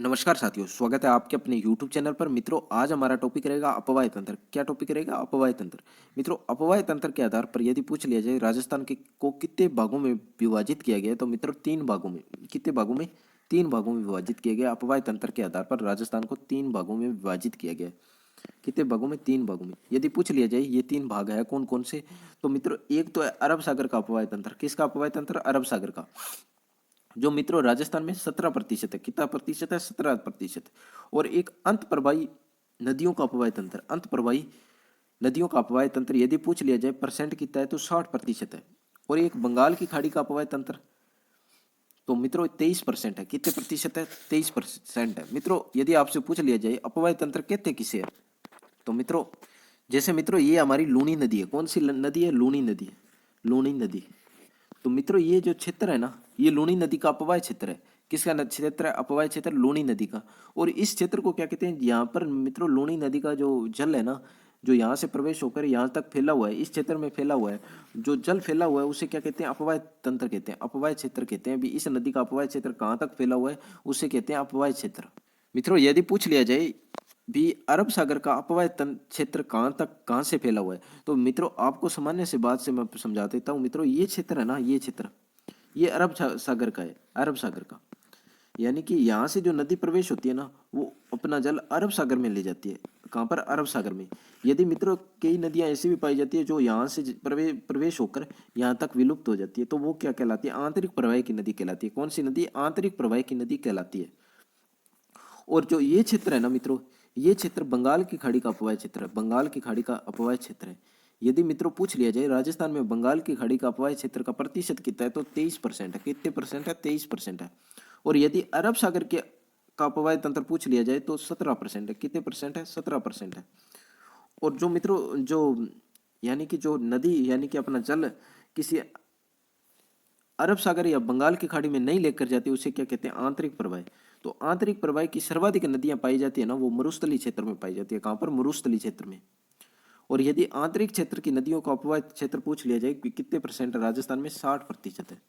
नमस्कार साथियों, स्वागत है आपके अपने YouTube चैनल पर। मित्रों, आज हमारा टॉपिक रहेगा अपवाय तंत्र। क्या टॉपिक रहेगा? अपवाय तंत्र। मित्रों, अपवाय तंत्र के आधार पर यदि पूछ लिया जाए राजस्थान के को कितने भागों में विभाजित किया गया है, तो मित्रों तीन भागों में। कितने भागों में? तीन भागों में विभाजित किया गया। अपवाय तंत्र के आधार पर राजस्थान को तीन भागों में विभाजित किया गया है। कितने भागों में? तीन भागों में। यदि पूछ लिया जाए ये तीन भाग है कौन कौन से, तो मित्रों एक तो है अरब सागर का अपवाय तंत्र। किसका अपवाय तंत्र? अरब सागर का। जो मित्रों राजस्थान में 17% है। कितना प्रतिशत है? 17%। और एक अंत प्रवाही नदियों का अपवाय तंत्र। अंत प्रवाही नदियों का अपवाय तंत्र यदि पूछ लिया जाए परसेंट कितना है, तो 60% है। और एक बंगाल की खाड़ी का अपवाय तंत्र, तो मित्रों 23% है। कितने प्रतिशत है? 23% है। मित्रों यदि आपसे पूछ लिया जाए अपवाय तंत्र कहते किसे है, तो मित्रों जैसे मित्रों ये हमारी लूनी नदी है। कौन सी नदी है? लूनी नदी है। लूनी नदी। तो मित्रों ये जो क्षेत्र है ना, ये लूनी नदी का अपवाय क्षेत्र है। किसका क्षेत्र है? अपवाय क्षेत्र लूनी नदी का। और इस क्षेत्र को क्या कहते हैं? यहाँ पर मित्रों लूनी नदी का जो जल है ना, जो यहाँ से प्रवेश होकर यहाँ तक फैला हुआ है, इस क्षेत्र में फैला हुआ है, जो जल फैला हुआ है उसे क्या कहते हैं? अपवाय तंत्र कहते हैं, अपवाय क्षेत्र कहते हैं। अभी इस नदी का अपवाय क्षेत्र कहाँ तक फैला हुआ है उसे कहते हैं अपवाय क्षेत्र। मित्रों यदि पूछ लिया जाए भी अरब सागर का अपवाय क्षेत्र कहाँ तक कहाँ से फैला हुआ है, तो मित्रों आपको सामान्य से बात से मैं समझा देता हूँ। मित्रों ये क्षेत्र है ना, ये क्षेत्र ये अरब सागर का है। अरब सागर का यानी कि यहाँ से जो नदी प्रवेश होती है ना, वो अपना जल अरब सागर में ले जाती है। कहाँ पर? अरब सागर में। यदि मित्रों कई नदियां ऐसी भी पाई जाती है जो यहाँ से प्रवेश होकर यहाँ तक विलुप्त हो जाती है, तो वो क्या कहलाती है? आंतरिक प्रवाह की नदी कहलाती है। कौन सी नदी? आंतरिक प्रवाह की नदी कहलाती है। और जो ये क्षेत्र है ना मित्रों, ये क्षेत्र बंगाल की खाड़ी का अपवाय क्षेत्र है। बंगाल की खाड़ी का अपवाय क्षेत्र है। यदि मित्रों पूछ लिया जाए राजस्थान में बंगाल की खाड़ी का अपवाय क्षेत्र का प्रतिशत कितना है, तो 23% है। कितने परसेंट है? 23% है। और यदि अरब सागर के का अपवाय तंत्र पूछ लिया जाए तो 17% है। कितने परसेंट है? 17% है। और जो मित्रों जो यानी कि जो नदी यानी कि अपना जल किसी अरब सागर या बंगाल की खाड़ी में नहीं लेकर जाती, उसे क्या कहते हैं? आंतरिक प्रवाह। तो आंतरिक प्रवाह की सर्वाधिक नदियां पाई जाती है ना, वो मरुस्थलीय क्षेत्र में पाई जाती है। कहां पर? मरुस्थलीय क्षेत्र में। और यदि आंतरिक क्षेत्र की नदियों का अपवाह क्षेत्र पूछ लिया जाए कि कितने परसेंट है, राजस्थान में 60% है।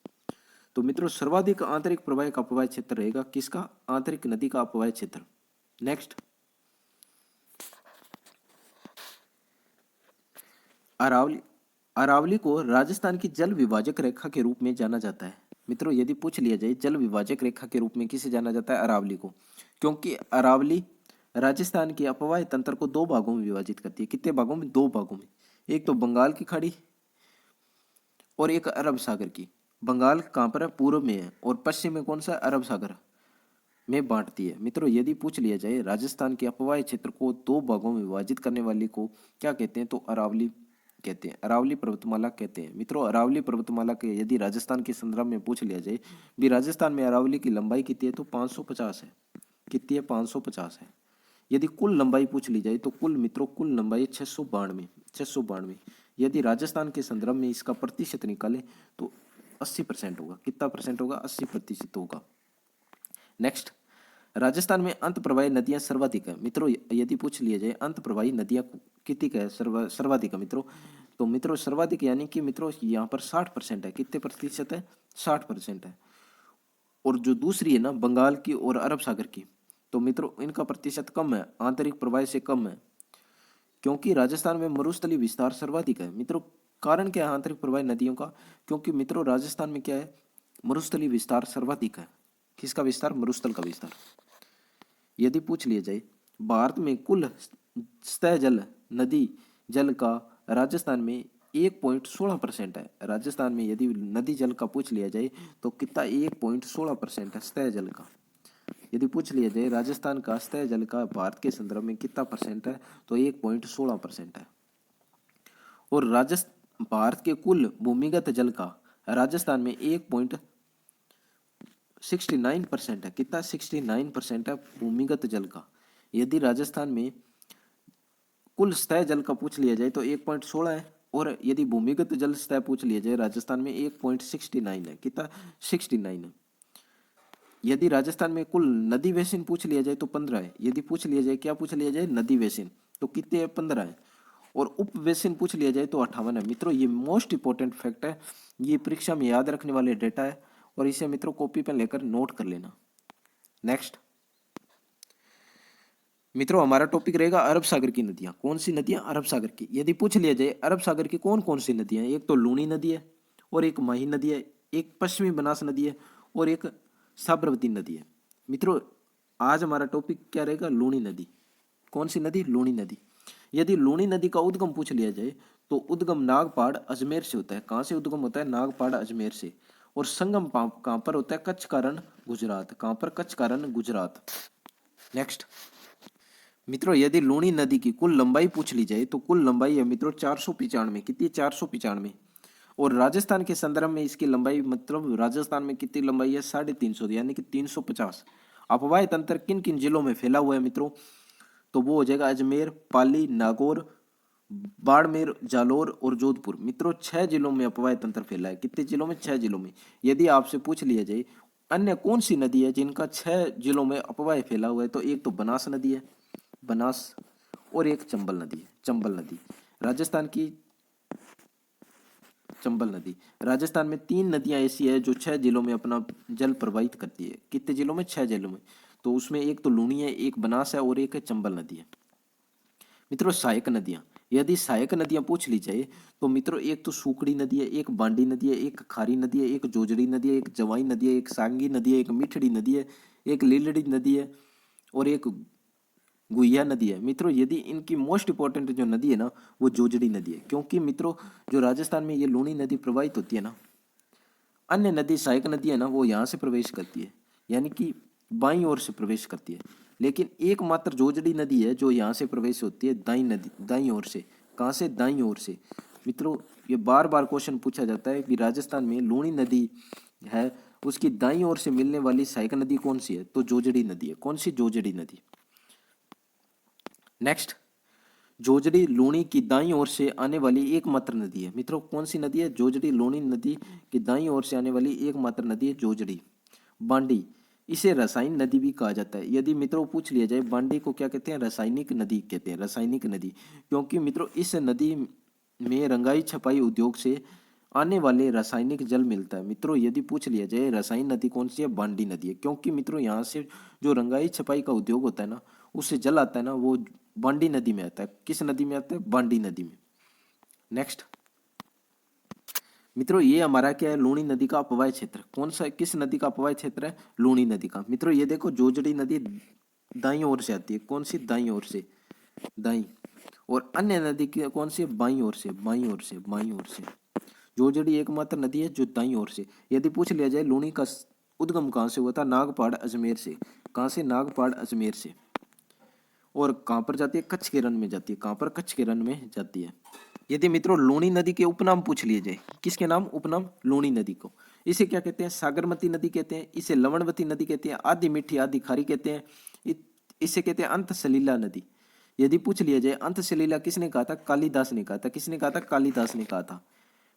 तो मित्रों सर्वाधिक आंतरिक प्रवाह का अपवाह क्षेत्र रहेगा किसका? आंतरिक नदी का अपवाह क्षेत्र। नेक्स्ट, अरावली। अरावली को राजस्थान की जल विभाजक रेखा के रूप में जाना जाता है। मित्रों यदि पूछ लिया जाए जल विभाजक रेखा के रूप में किसे जाना जाता है? अरावली को। क्योंकि अरावली राजस्थान के अपवाह तंत्र को दो भागों में विभाजित करती है। कितने भागों में? दो भागों में। एक तो बंगाल की खाड़ी और एक अरब सागर की। बंगाल कहाँ पर है? पूर्व में है। और पश्चिम में कौन सा? अरब सागर में बांटती है। मित्रों यदि पूछ लिया जाए राजस्थान के अपवाह क्षेत्र को दो भागों में विभाजित करने वाली को क्या कहते हैं, तो अरावली कहते हैं, अरावली पर्वतमाला कहते हैं। मित्रों अरावली पर्वतमाला के यदि राजस्थान के संदर्भ में पूछ लिया जाए भी राजस्थान में अरावली की लंबाई कितनी है, तो 550 है। कितनी है? 550 है। यदि कुल लंबाई पूछ ली जाए तो कुल मित्रों कुल लंबाई 692। 692। यदि राजस्थान के संदर्भ में इसका प्रतिशत निकाले तो 80% होगा। कितना परसेंट होगा? 80% होगा। नेक्स्ट, राजस्थान में अंत प्रवाही नदियां सर्वाधिक है। मित्रों यदि पूछ लिया जाए अंत प्रवाही नदियां कितनी है, सर्वाधिक है मित्रों, तो मित्रों सर्वाधिक यानी कि मित्रों यहाँ पर 60% है। कितने प्रतिशत है? 60% है। और जो दूसरी है ना बंगाल की और अरब सागर की, तो मित्रों इनका प्रतिशत कम है, आंतरिक प्रवाह से कम है। क्योंकि राजस्थान में मरुस्थलीय विस्तार सर्वाधिक है। मित्रों कारण क्या है आंतरिक प्रवाह नदियों का? क्योंकि मित्रों राजस्थान में क्या है? मरुस्थलीय विस्तार सर्वाधिक है। किसका विस्तार? मरुस्थल का विस्तार। यदि पूछ लिया जाए भारत में कुल सतह जल नदी जल का राजस्थान में 1.16% है। राजस्थान में यदि नदी जल का पूछ लिया जाए तो कितना? 1.16% है सतह जल का। यदि पूछ लिया जाए राजस्थान का सतह जल का भारत के संदर्भ में कितना परसेंट है, तो 1.16% है। और राजस्थान भारत के कुल भूमिगत जल का राजस्थान में 1.69% है। कितना? 69% है भूमिगत जल का। यदि राजस्थान में कुल सतह जल का पूछ लिया जाए तो 1.16 है। और यदि भूमिगत जल सतह पूछ लिया जाए राजस्थान में 1.69 है। कितना? 69 है। यदि राजस्थान में कुल नदी बेसिन पूछ लिया जाए तो 15 है। यदि पूछ लिया जाए क्या पूछ लिया जाए? नदी बेसिन, तो कितने है? 15 है। और उप बेसिन पूछ लिया जाए तो 58 है। मित्रों ये मोस्ट इंपॉर्टेंट फैक्ट है, ये परीक्षा में याद रखने वाले डेटा है, और इसे मित्रों कॉपी पर लेकर नोट कर लेना। नेक्स्ट, मित्रों हमारा टॉपिक रहेगा अरब सागर की नदियां। कौन सी नदियां? अरब सागर की। यदि पूछ लिया जाए अरब सागर की कौन कौन सी नदियां हैं, एक तो लूनी नदी है, और एक माही नदी है, एक पश्चिमी बनास नदी है, और एक साबरमती नदी है। मित्रों आज हमारा टॉपिक क्या रहेगा? लूनी नदी। कौन सी नदी? लूनी नदी। यदि लूनी नदी का उद्गम पूछ लिया जाए तो उद्गम नागपाड़ अजमेर से होता है। कहाँ से उद्गम होता है? नागपाड़ अजमेर से। और संगम कहाँ पर होता है? कच्छ का रण गुजरात। कहाँ पर? कच्छ का रण गुजरात। नेक्स्ट मित्रों यदि लूनी नदी की कुल लंबाई पूछ ली जाए तो कुल लंबाई है मित्रों 495। कितनी? 495। और राजस्थान के संदर्भ में इसकी लंबाई मतलब राजस्थान में कितनी लंबाई है? 350 यानी कि 350। अपवाय तंत्र किन किन जिलों में फैला हुआ है मित्रों? तो वो हो जाएगा अजमेर, पाली, नागौर, बाड़मेर, जालोर और जोधपुर। मित्रों 6 जिलों में अपवाय तंत्र फैला है। कितने जिलों में? 6 जिलों में। यदि आपसे पूछ लिया जाए अन्य कौन सी नदी है जिनका 6 जिलों में अपवाय फैला हुआ है, तो एक तो बनास नदी है, बनास, और एक चंबल नदी है, चंबल नदी। राजस्थान की चंबल नदी। राजस्थान में 3 नदियां ऐसी है जो 6 जिलों में अपना जल प्रवाहित करती है। कितने जिलों में? 6 जिलों में। तो उसमें एक तो लूनी है, एक बनास है, और एक है चंबल नदी है। मित्रों सहायक नदियां। यदि सहायक नदियां पूछ ली जाए तो मित्रों एक तो सूकड़ी नदी है, एक बांडी नदी है, एक खारी नदी है, एक जोजड़ी नदी है, एक जवाई नदी है, एक सांगी नदी है, एक मिठड़ी नदी है, एक लीलड़ी नदी है, और एक गुहिया नदी है। मित्रों यदि इनकी मोस्ट इंपॉर्टेंट जो नदी है ना वो जोजड़ी नदी है, क्योंकि मित्रों जो राजस्थान में ये लूनी नदी प्रवाहित होती है ना, अन्य नदी सहायक नदी है ना वो यहाँ से प्रवेश करती है, यानी कि बाईं ओर से प्रवेश करती है। लेकिन एकमात्र जोजड़ी नदी है जो यहाँ से प्रवेश होती है दाई नदी, दाईं ओर से। कहाँ से? दाईं ओर से। मित्रों ये बार बार क्वेश्चन पूछा जाता है कि राजस्थान में लूनी नदी है, उसकी दाईं ओर से मिलने वाली सहायक नदी कौन सी है? तो जोजड़ी नदी है। कौन सी? जोजड़ी नदी। नेक्स्ट जोजड़ी लूनी की दाईं ओर से आने वाली एकमात्र नदी है। मित्रों कौन सी नदी है? जोजड़ी लूनी नदी की दाईं ओर से आने वाली एकमात्र नदी है जोजड़ी। बांडी, इसे रसायन नदी भी कहा जाता है। यदि मित्रों पूछ लिया जाए बांडी को क्या कहते हैं? रासायनिक नदी कहते हैं, रासायनिक नदी। क्योंकि मित्रों इस नदी में रंगाई छपाई उद्योग से आने वाले रासायनिक जल मिलता है। मित्रों यदि पूछ लिया जाए रासायनिक नदी कौन सी है? बांडी नदी है। क्योंकि मित्रों यहाँ से जो रंगाई छपाई का उद्योग होता है ना, उससे जल आता है ना, वो बांडी नदी में आता है। किस नदी में आता है? बांडी नदी में। नेक्स्ट मित्रों ये हमारा क्या है? लूनी नदी का अपवाय क्षेत्र। कौन सा? किस नदी का अपवाय क्षेत्र है? लूनी नदी का। मित्रों ये देखो जोजड़ी नदी दाईं ओर से आती है। कौन सी? दाईं ओर से, दाईं। और अन्य नदी की कौन सी? बाईं ओर से, बाईं ओर से, बाईं ओर से। जोजड़ी एकमात्र नदी है जो दाईं ओर से। यदि पूछ लिया जाए लूनी का उद्गम कहाँ से हुआ था? नागपाड़ अजमेर से। कहाँ से? नागपाड़ अजमेर से। और कहाँ पर जाती है? कच्छ के रण में जाती है। कहाँ पर? कच्छ के रण में जाती है। यदि मित्रों लूनी नदी के उपनाम पूछ लिए जाए, किसके नाम? उपनाम लूनी नदी को। इसे क्या कहते हैं? सागरमती नदी कहते हैं, इसे लवणवती नदी कहते हैं, आधी मीठी आधी खारी कहते हैं, इसे कहते हैं अंत सलीला नदी। यदि पूछ लिया जाए अंत सलीला किसने कहा था? कालिदास ने कहा था। किसने कहा था? कालिदास ने कहा था।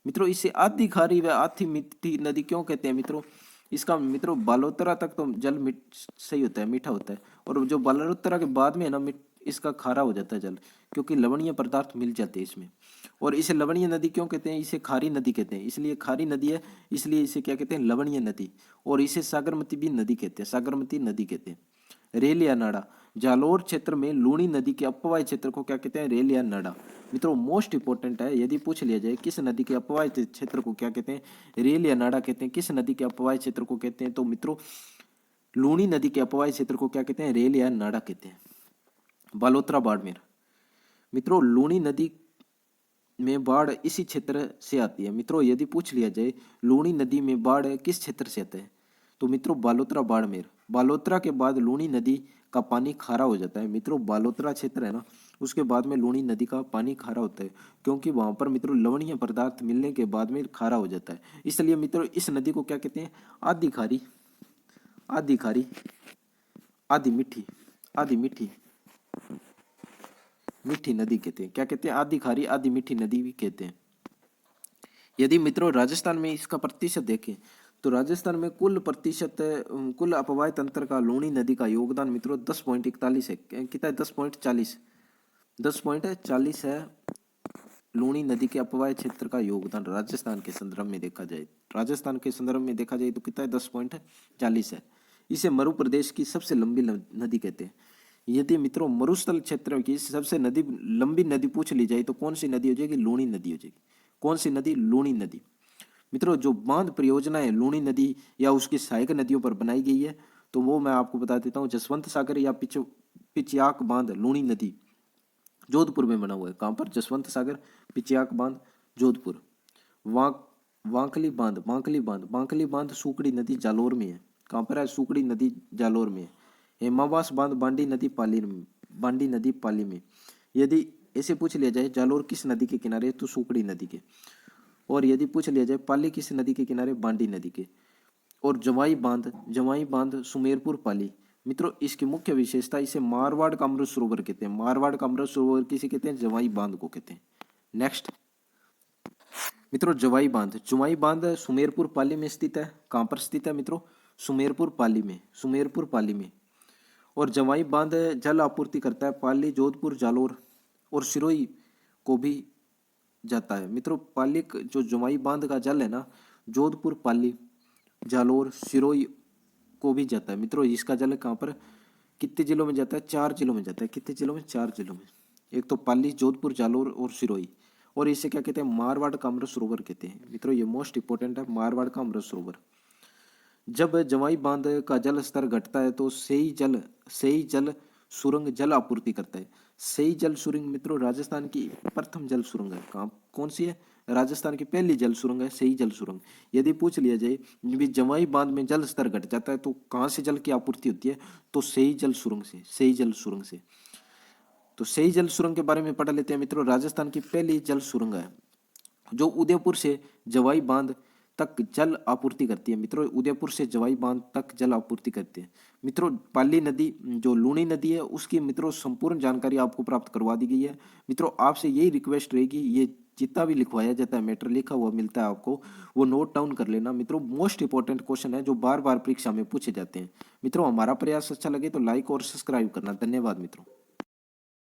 मित्रों इसे आधी खारी व आधी मीठी नदी क्यों कहते हैं मित्रों? इसका मित्रों बालोतरा तक तो जल सही होता है, मीठा होता है, और जो बालोतरा के बाद में है ना इसका खारा हो जाता है जल, क्योंकि लवणीय पदार्थ मिल जाते हैं इसमें। और इसे लवणीय नदी क्यों कहते हैं? इसे खारी नदी कहते हैं, इसलिए खारी नदी है, इसलिए इसे क्या कहते हैं? लवणीय नदी। और इसे सागरमती भी नदी कहते हैं, सागरमती नदी कहते हैं। रेल या नाड़ा, जालोर क्षेत्र में लूनी नदी के अपवाय क्षेत्र को क्या कहते हैं? रेल या नाड़ा। मित्रों मोस्ट इंपॉर्टेंट है, यदि पूछ लिया जाए किस नदी के अपवाय क्षेत्र को क्या कहते हैं? रेल या नाड़ा कहते हैं। किस नदी के अपवाय क्षेत्र को कहते हैं? तो मित्रों लूनी नदी के अपवाय क्षेत्र को क्या कहते हैं? रेल या नाड़ा कहते हैं। बालोतरा बाड़मेर। मित्रों लूनी नदी में बाढ़ इसी क्षेत्र से आती है। मित्रों यदि पूछ लिया जाए लूनी नदी में बाढ़ किस क्षेत्र से आता है, तो मित्रों बालोतरा बाड़मेर। बालोतरा के बाद लूनी नदी का पानी खारा हो जाता है। मित्रों बालोतरा क्षेत्र है ना, उसके बाद में लूनी नदी का पानी खारा होता है, क्योंकि वहां पर मित्रों लवणीय पदार्थ मिलने के बाद में खारा हो जाता है। इसलिए मित्रों इस नदी को क्या कहते हैं? आधी खारी, आधी खारी, आधी मीठी, आधी मीठी, मीठी नदी कहते हैं। क्या कहते हैं? आधी खारी आधी मीठी नदी भी कहते हैं। यदि मित्रों राजस्थान में इसका प्रतिशत देखें तो राजस्थान में कुल प्रतिशत कुल अपवाय तंत्र का लूनी नदी का योगदान मित्रों 10.41 है। कितना है? 10.40, 10.40 है लूनी नदी के अपवाय क्षेत्र का योगदान राजस्थान के संदर्भ में देखा जाए। राजस्थान के संदर्भ में देखा जाए तो कितना है? 10.40 है। इसे मरु प्रदेश की सबसे लंबी नदी कहते हैं। यदि मित्रों मरुस्थल क्षेत्र की सबसे लंबी नदी पूछ ली जाए तो कौन सी नदी हो जाएगी? लूणी नदी हो जाएगी। कौन सी नदी? लूणी नदी। मित्रों जो बांध परियोजना है लूणी नदी या उसकी सहायक नदियों पर बनाई गई है तो वो मैं आपको बता देता हूँ। जसवंत सागर या पिचियाक बांध लूणी नदी जोधपुर में बना हुआ है। कहाँ पर? जसवंत सागर पिचियाक बांध जोधपुर। वांक वांकली बांध सुकड़ी नदी जालोर में है। कहाँ पर है? सुकड़ी नदी जालोर में है। हेमावास बांध बांडी नदी पाली में। यदि ऐसे पूछ लिया जाए जालोर किस नदी के किनारे तो सुकड़ी नदी के। और यदि पूछ लिया जाए पाली किस नदी के किनारे? बांडी नदी के। और जवाई बांध सुमेरपुर पाली। मित्रों इसकी मुख्य विशेषता, इसे मारवाड़ का अमृत सरोवर कहते हैं। मारवाड़ का अमृत सरोवर किसे कहते हैं? जवाई बांध को कहते हैं। नेक्स्ट मित्रों जुवाई बांध सुमेरपुर पाली में स्थित है। कहाँ पर स्थित है मित्रों? सुमेरपुर पाली में। और जवाई बांध जल आपूर्ति करता है पाली, जोधपुर, जालोर और सिरोही को भी जाता है। मित्रों पाली जो जुवाई बांध का जल है ना, जोधपुर, पाली, जालोर, सिरोही को भी जाता है। मित्रों इसका जल कहाँ पर कितने जिलों में जाता है? 4 जिलों में जाता है। कितने जिलों में? 4 जिलों में। एक तो पाली, जोधपुर, जालोर और सिरोही। और इसे क्या कहते हैं? मारवाड़ का अमृत सरोवर कहते हैं। मित्रों ये मोस्ट इंपोर्टेंट है, मारवाड़ का अमृत सरोवर। जब जवाई बांध का जल स्तर घटता है तो सेई जल सुरंग जल आपूर्ति करता है। सेई जल सुरंग मित्रों राजस्थान की प्रथम जल सुरंग है। कहाँ कौन सी है? राजस्थान की पहली जल सुरंग है सेई जल सुरंग। यदि पूछ लिया जाए भी जवाई बांध में जल स्तर घट जाता है तो कहाँ से जल की आपूर्ति होती है? तो सेई जल सुरंग से। तो सेई जल सुरंग के बारे में पढ़ लेते हैं मित्रों। राजस्थान की पहली जल सुरंग है जो उदयपुर से जवाई बांध तक जल आपूर्ति करती है। मित्रों उदयपुर से जवाई बांध तक जल आपूर्ति करती है। मित्रों पाली नदी जो लूणी नदी है उसकी मित्रों संपूर्ण जानकारी आपको प्राप्त करवा दी गई है। मित्रों आपसे यही रिक्वेस्ट रहेगी, ये जितना भी लिखवाया जाता है मैटर लिखा हुआ मिलता है आपको, वो नोट डाउन कर लेना। मित्रों मोस्ट इंपॉर्टेंट क्वेश्चन है जो बार बार परीक्षा में पूछे जाते हैं। मित्रों हमारा प्रयास अच्छा लगे तो लाइक और सब्सक्राइब करना। धन्यवाद मित्रों।